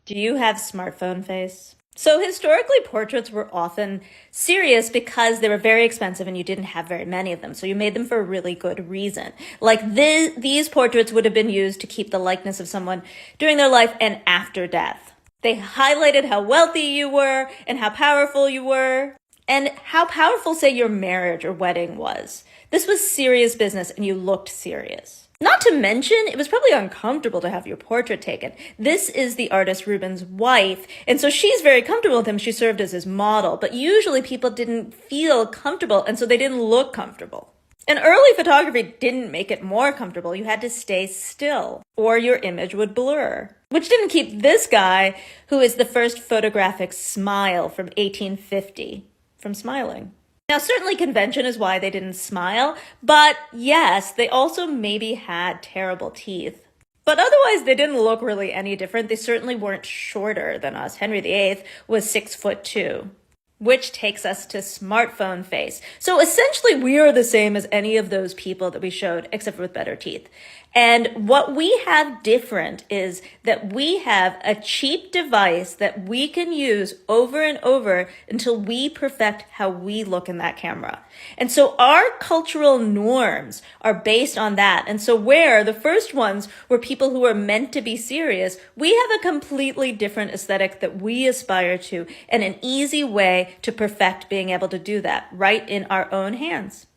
Do you have smartphone face? So historically, portraits were often serious because they were very expensive and you didn't have very many of them. So you made them for a really good reason. Like these portraits would have been used to keep the likeness of someone during their life and after death. They highlighted how wealthy you were and how powerful you were and how powerful, say, your marriage or wedding was. This was serious business and you looked serious. Not to mention, it was probably uncomfortable to have your portrait taken. This is the artist Rubens' wife, and so she's very comfortable with him. She served as his model, but usually people didn't feel comfortable, and so they didn't look comfortable. And early photography didn't make it more comfortable. You had to stay still, or your image would blur. Which didn't keep this guy, who is the first photographic smile from 1850, from smiling. Now, certainly convention is why they didn't smile, but yes, they also maybe had terrible teeth. But otherwise, they didn't look really any different. They certainly weren't shorter than us. Henry VIII was 6'2". Which takes us to smartphone face. So essentially, we are the same as any of those people that we showed, except with better teeth. And what we have different is that we have a cheap device that we can use over and over until we perfect how we look in that camera. And so our cultural norms are based on that. And so where the first ones were people who were meant to be serious, we have a completely different aesthetic that we aspire to and an easy way to perfect being able to do that right in our own hands.